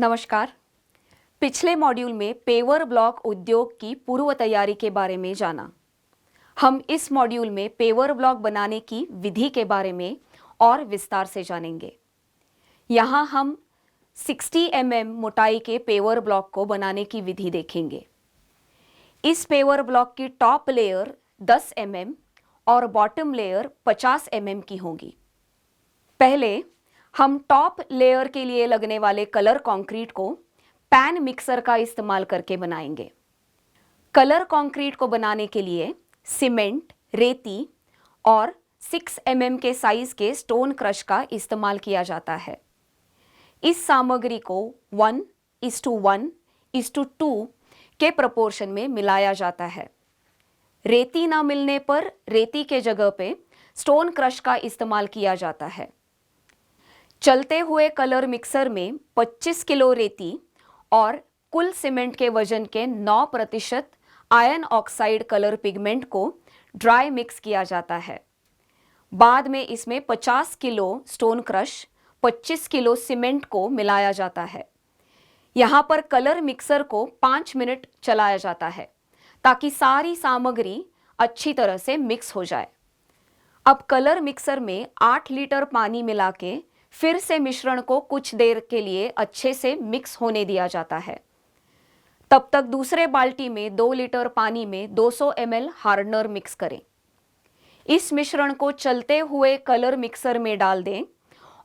नमस्कार। पिछले मॉड्यूल में पेवर ब्लॉक उद्योग की पूर्व तैयारी के बारे में जाना। हम इस मॉड्यूल में पेवर ब्लॉक बनाने की विधि के बारे में और विस्तार से जानेंगे। यहाँ हम 60 mm मोटाई के पेवर ब्लॉक को बनाने की विधि देखेंगे। इस पेवर ब्लॉक की टॉप लेयर 10 mm और बॉटम लेयर 50 mm की होगी। पहले हम टॉप लेयर के लिए लगने वाले कलर कंक्रीट को पैन मिक्सर का इस्तेमाल करके बनाएंगे। कलर कंक्रीट को बनाने के लिए सीमेंट, रेती और 6 mm के साइज के स्टोन क्रश का इस्तेमाल किया जाता है। इस सामग्री को 1:1:2 के प्रोपोर्शन में मिलाया जाता है। रेती ना मिलने पर रेती के जगह पे स्टोन क्रश का इस्तेमाल किया जाता है। चलते हुए कलर मिक्सर में 25 किलो रेती और कुल सीमेंट के वजन के 9% आयरन ऑक्साइड कलर पिगमेंट को ड्राई मिक्स किया जाता है। बाद में इसमें 50 kilo stone crush, 25 kilo cement को मिलाया जाता है। यहाँ पर कलर मिक्सर को 5 मिनट चलाया जाता है ताकि सारी सामग्री अच्छी तरह से मिक्स हो जाए। अब कलर मिक्सर में 8 लीटर पानी मिला के फिर से मिश्रण को कुछ देर के लिए अच्छे से मिक्स होने दिया जाता है। तब तक दूसरे बाल्टी में 2 लीटर पानी में 200 ml हार्डनर मिक्स करें। इस मिश्रण को चलते हुए कलर मिक्सर में डाल दें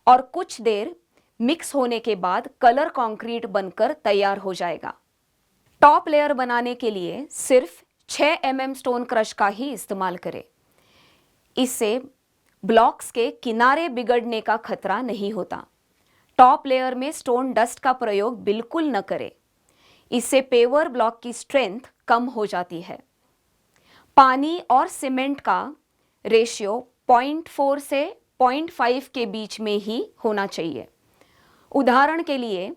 और कुछ देर मिक्स होने के बाद कलर कंक्रीट बनकर तैयार हो जाएगा। टॉप लेयर बनाने के लिए सिर्फ 6 mm स्टोन क्रश का ही इस्तेमाल करें। इससे ब्लॉक्स के किनारे बिगड़ने का खतरा नहीं होता। टॉप लेयर में स्टोन डस्ट का प्रयोग बिल्कुल न करें, इससे पेवर ब्लॉक की स्ट्रेंथ कम हो जाती है। पानी और सीमेंट का रेशियो 0.4 से 0.5 के बीच में ही होना चाहिए। उदाहरण के लिए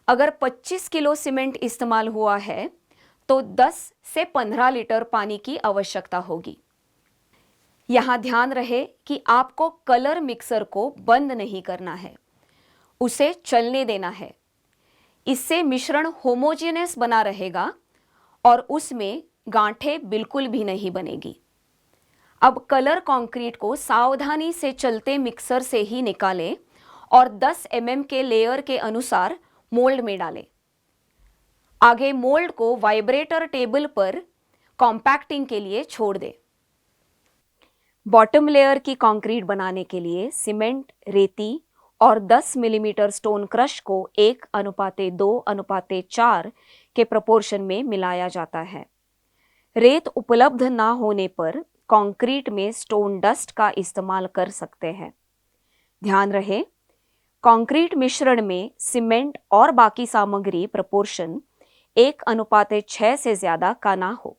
अगर 25 किलो सीमेंट इस्तेमाल हुआ है तो 10 से 15 लीटर पानी की आवश्यकता होगी। यहाँ ध्यान रहे कि आपको कलर मिक्सर को बंद नहीं करना है, उसे चलने देना है। इससे मिश्रण होमोजेनियस बना रहेगा और उसमें गांठें बिल्कुल भी नहीं बनेगी। अब कलर कंक्रीट को सावधानी से चलते मिक्सर से ही निकालें और 10 mm के लेयर के अनुसार मोल्ड में डालें। आगे मोल्ड को वाइब्रेटर टेबल पर कॉम्पैक्टिंग के लिए छोड़ दें। बॉटम लेयर की कंक्रीट बनाने के लिए सीमेंट, रेती और 10 मिलीमीटर स्टोन क्रश को 1:2:4 के प्रोपोर्शन में मिलाया जाता है। रेत उपलब्ध ना होने पर कंक्रीट में स्टोन डस्ट का इस्तेमाल कर सकते हैं। ध्यान रहे, कंक्रीट मिश्रण में सीमेंट और बाकी सामग्री प्रोपोर्शन 1:6 से ज्यादा का ना हो।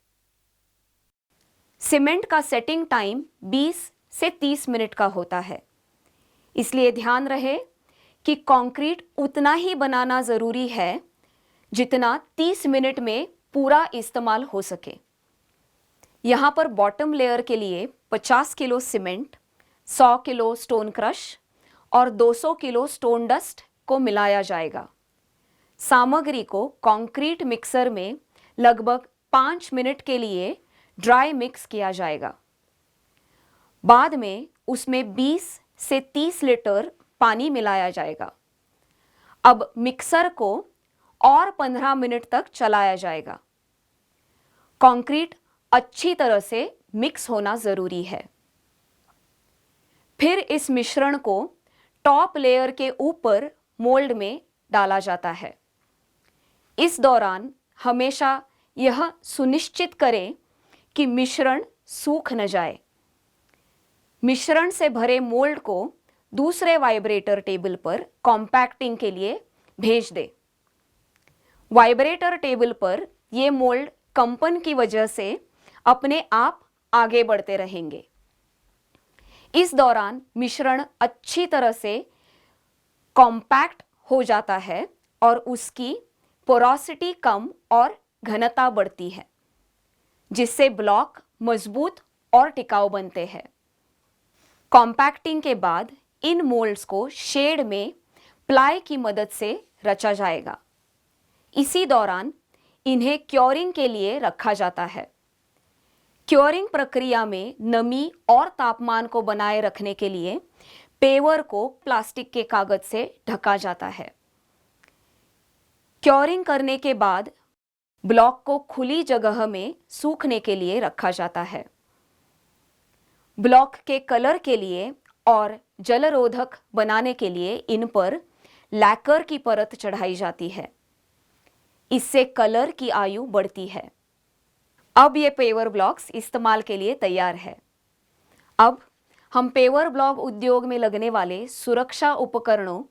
सीमेंट का सेटिंग टाइम 20 से 30 मिनट का होता है, इसलिए ध्यान रहे कि कंक्रीट उतना ही बनाना जरूरी है जितना 30 मिनट में पूरा इस्तेमाल हो सके। यहाँ पर बॉटम लेयर के लिए 50 kilo cement, 100 kilo stone crush और 200 किलो स्टोन डस्ट को मिलाया जाएगा। सामग्री को कंक्रीट मिक्सर में लगभग 5 मिनट के लिए ड्राई मिक्स किया जाएगा। बाद में उसमें 20 से 30 लीटर पानी मिलाया जाएगा। अब मिक्सर को और 15 मिनट तक चलाया जाएगा। कंक्रीट अच्छी तरह से मिक्स होना जरूरी है। फिर इस मिश्रण को टॉप लेयर के ऊपर मोल्ड में डाला जाता है। इस दौरान हमेशा यह सुनिश्चित करें कि मिश्रण सूख न जाए। मिश्रण से भरे मोल्ड को दूसरे वाइब्रेटर टेबल पर कॉम्पैक्टिंग के लिए भेज दें। वाइब्रेटर टेबल पर ये मोल्ड कंपन की वजह से अपने आप आगे बढ़ते रहेंगे। इस दौरान मिश्रण अच्छी तरह से कॉम्पैक्ट हो जाता है और उसकी पोरोसिटी कम और घनता बढ़ती है, जिससे ब्लॉक मजबूत और टिकाऊ बनते हैं। कॉम्पैक्टिंग के बाद इन मोल्ड्स को शेड में प्लाई की मदद से रचा जाएगा। इसी दौरान इन्हें क्योरिंग के लिए रखा जाता है। क्योरिंग प्रक्रिया में नमी और तापमान को बनाए रखने के लिए पेवर को प्लास्टिक के कागज से ढका जाता है। क्योरिंग करने के बाद ब्लॉक को खुली जगह में सूखने के लिए रखा जाता है। ब्लॉक के कलर के लिए और जलरोधक बनाने के लिए इन पर लैकर की परत चढ़ाई जाती है। इससे कलर की आयु बढ़ती है। अब ये पेवर ब्लॉक्स इस्तेमाल के लिए तैयार है। अब हम पेवर ब्लॉक उद्योग में लगने वाले सुरक्षा उपकरणों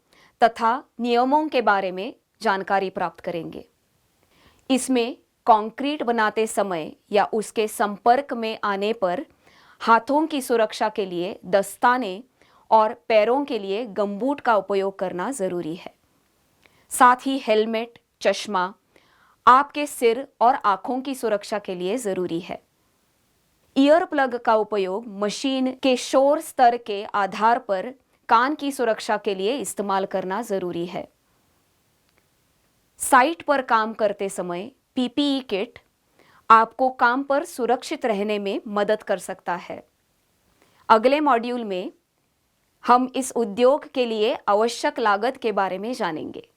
तथा नियमों के बारे में जानकारी प्राप्त करेंगे। इसमें कंक्रीट बनाते समय या उसके संपर्क में आने पर हाथों की सुरक्षा के लिए दस्ताने और पैरों के लिए गमबूट का उपयोग करना जरूरी है। साथ ही हेलमेट, चश्मा आपके सिर और आंखों की सुरक्षा के लिए जरूरी है। ईयर प्लग का उपयोग मशीन के शोर स्तर के आधार पर कान की सुरक्षा के लिए इस्तेमाल करना जरूरी है। साइट पर काम करते समय पीपीई किट आपको काम पर सुरक्षित रहने में मदद कर सकता है। अगले मॉड्यूल में हम इस उद्योग के लिए आवश्यक लागत के बारे में जानेंगे।